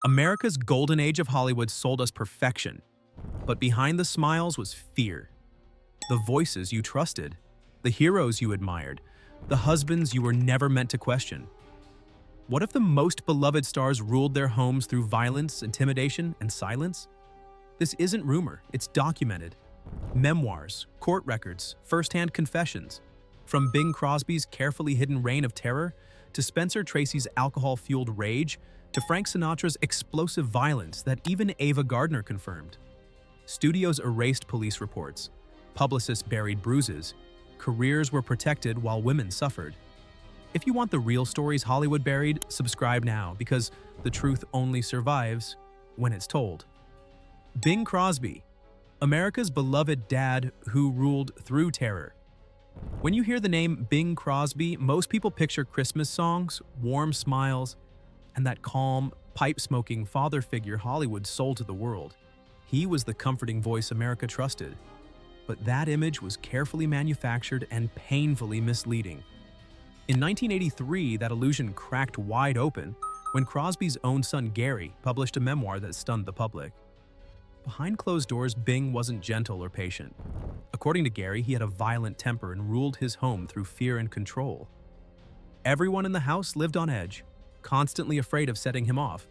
America's golden age of Hollywood sold us perfection, but behind the smiles was fear. The voices you trusted, the heroes you admired, the husbands you were never meant to question. What if the most beloved stars ruled their homes through violence, intimidation, and silence? This isn't rumor, it's documented. Memoirs, court records, first-hand confessions. From Bing Crosby's carefully hidden reign of terror, to Spencer Tracy's alcohol-fueled rage, to Frank Sinatra's explosive violence that even Ava Gardner confirmed. Studios erased police reports, publicists buried bruises, careers were protected while women suffered. If you want the real stories Hollywood buried, subscribe now, because the truth only survives when it's told. Bing Crosby, America's beloved dad who ruled through terror. When you hear the name Bing Crosby, most people picture Christmas songs, warm smiles, and that calm, pipe-smoking father figure Hollywood sold to the world. He was the comforting voice America trusted. But that image was carefully manufactured and painfully misleading. In 1983, that illusion cracked wide open when Crosby's own son Gary published a memoir that stunned the public. Behind closed doors, Bing wasn't gentle or patient. According to Gary, he had a violent temper and ruled his home through fear and control. Everyone in the house lived on edge, constantly afraid of setting him off.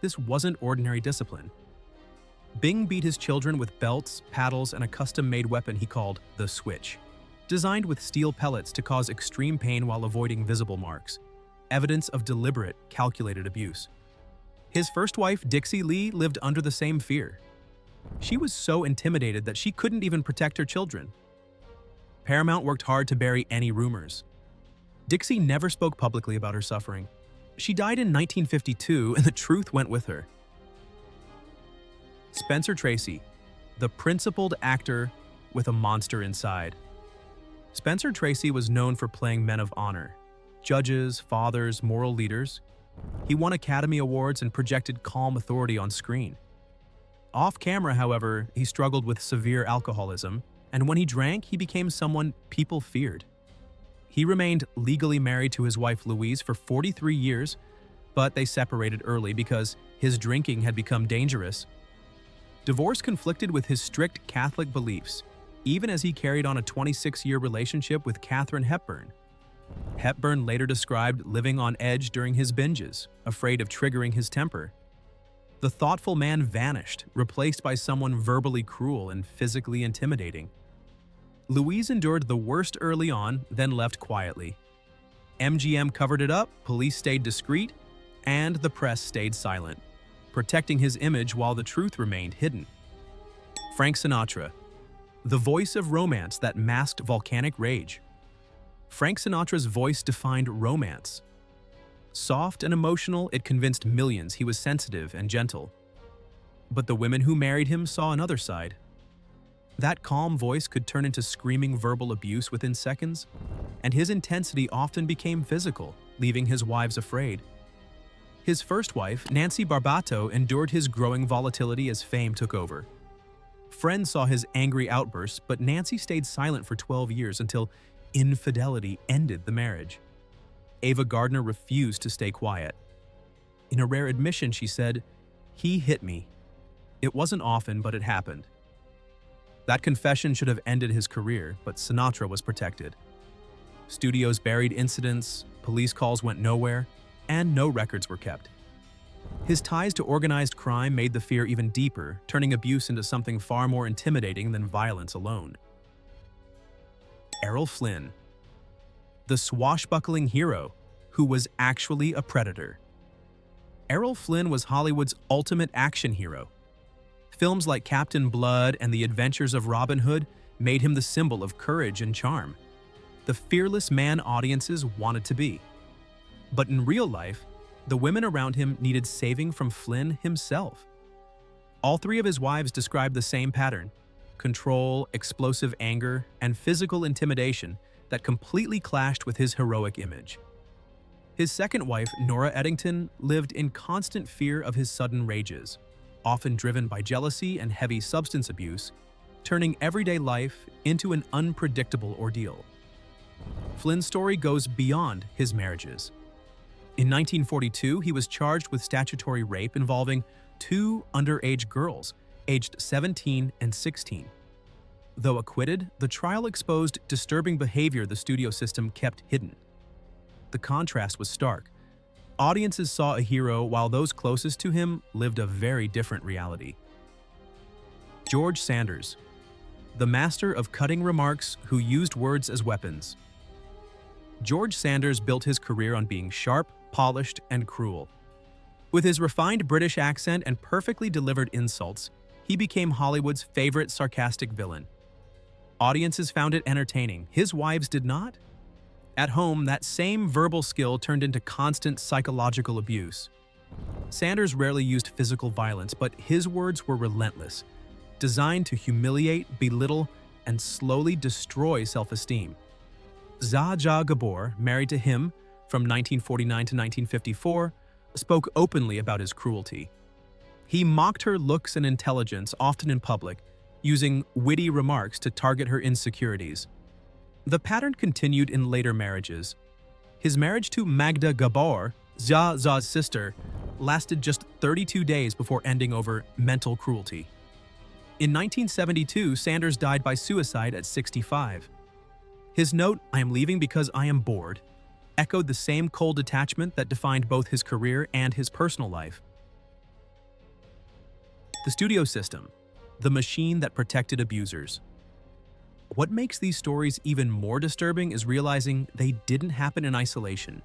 This wasn't ordinary discipline. Bing beat his children with belts, paddles, and a custom-made weapon he called the Switch, designed with steel pellets to cause extreme pain while avoiding visible marks, evidence of deliberate, calculated abuse. His first wife, Dixie Lee, lived under the same fear. She was so intimidated that she couldn't even protect her children. Paramount worked hard to bury any rumors. Dixie never spoke publicly about her suffering. She died in 1952, and the truth went with her. Spencer Tracy, the principled actor with a monster inside. Spencer Tracy was known for playing men of honor, judges, fathers, moral leaders. He won Academy Awards and projected calm authority on screen. Off-camera, however, he struggled with severe alcoholism, and when he drank, he became someone people feared. He remained legally married to his wife Louise for 43 years, but they separated early because his drinking had become dangerous. Divorce conflicted with his strict Catholic beliefs, even as he carried on a 26-year relationship with Katharine Hepburn. Hepburn later described living on edge during his binges, afraid of triggering his temper. The thoughtful man vanished, replaced by someone verbally cruel and physically intimidating. Louise endured the worst early on, then left quietly. MGM covered it up, police stayed discreet, and the press stayed silent, protecting his image while the truth remained hidden. Frank Sinatra, the voice of romance that masked volcanic rage. Frank Sinatra's voice defined romance. Soft and emotional, it convinced millions he was sensitive and gentle. But the women who married him saw another side. That calm voice could turn into screaming verbal abuse within seconds, and his intensity often became physical, leaving his wives afraid. His first wife, Nancy Barbato, endured his growing volatility as fame took over. Friends saw his angry outbursts, but Nancy stayed silent for 12 years until infidelity ended the marriage. Ava Gardner refused to stay quiet. In a rare admission, she said, "He hit me. It wasn't often, but it happened." That confession should have ended his career, but Sinatra was protected. Studios buried incidents, police calls went nowhere, and no records were kept. His ties to organized crime made the fear even deeper, turning abuse into something far more intimidating than violence alone. Errol Flynn, the swashbuckling hero who was actually a predator. Errol Flynn was Hollywood's ultimate action hero. Films like Captain Blood and The Adventures of Robin Hood made him the symbol of courage and charm, the fearless man audiences wanted to be. But in real life, the women around him needed saving from Flynn himself. All three of his wives described the same pattern: control, explosive anger, and physical intimidation that completely clashed with his heroic image. His second wife, Nora Eddington, lived in constant fear of his sudden rages, often driven by jealousy and heavy substance abuse, turning everyday life into an unpredictable ordeal. Flynn's story goes beyond his marriages. In 1942, he was charged with statutory rape involving two underage girls, aged 17 and 16. Though acquitted, the trial exposed disturbing behavior the studio system kept hidden. The contrast was stark. Audiences saw a hero while those closest to him lived a very different reality. George Sanders, the master of cutting remarks who used words as weapons. George Sanders built his career on being sharp, polished, and cruel. With his refined British accent and perfectly delivered insults, he became Hollywood's favorite sarcastic villain. Audiences found it entertaining. His wives did not. At home, that same verbal skill turned into constant psychological abuse. Sanders rarely used physical violence, but his words were relentless, designed to humiliate, belittle, and slowly destroy self-esteem. Zsa Zsa Gabor, married to him from 1949 to 1954, spoke openly about his cruelty. He mocked her looks and intelligence, often in public, using witty remarks to target her insecurities. The pattern continued in later marriages. His marriage to Magda Gabor, Zsa Zsa's sister, lasted just 32 days before ending over mental cruelty. In 1972, Sanders died by suicide at 65. His note, "I am leaving because I am bored," echoed the same cold detachment that defined both his career and his personal life. The studio system, the machine that protected abusers. What makes these stories even more disturbing is realizing they didn't happen in isolation.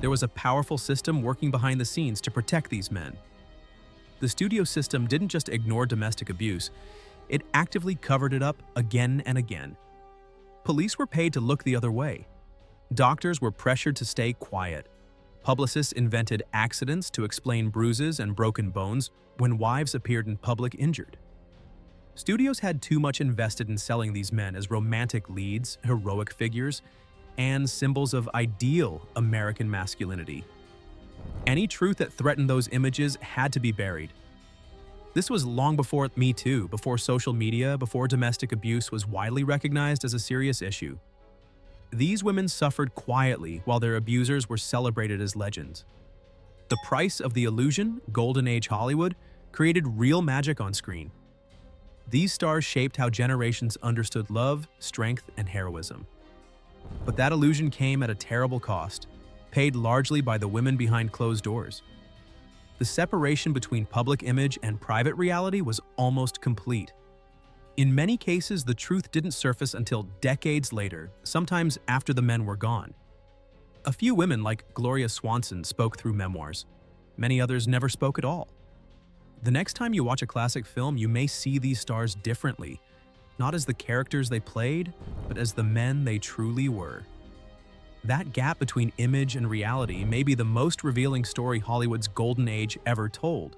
There was a powerful system working behind the scenes to protect these men. The studio system didn't just ignore domestic abuse, it actively covered it up again and again. Police were paid to look the other way. Doctors were pressured to stay quiet. Publicists invented accidents to explain bruises and broken bones when wives appeared in public injured. Studios had too much invested in selling these men as romantic leads, heroic figures, and symbols of ideal American masculinity. Any truth that threatened those images had to be buried. This was long before Me Too, before social media, before domestic abuse was widely recognized as a serious issue. These women suffered quietly while their abusers were celebrated as legends. The price of the illusion, Golden Age Hollywood, created real magic on screen. These stars shaped how generations understood love, strength, and heroism. But that illusion came at a terrible cost, paid largely by the women behind closed doors. The separation between public image and private reality was almost complete. In many cases, the truth didn't surface until decades later, sometimes after the men were gone. A few women, like Gloria Swanson, spoke through memoirs. Many others never spoke at all. The next time you watch a classic film, you may see these stars differently, not as the characters they played, but as the men they truly were. That gap between image and reality may be the most revealing story Hollywood's golden age ever told.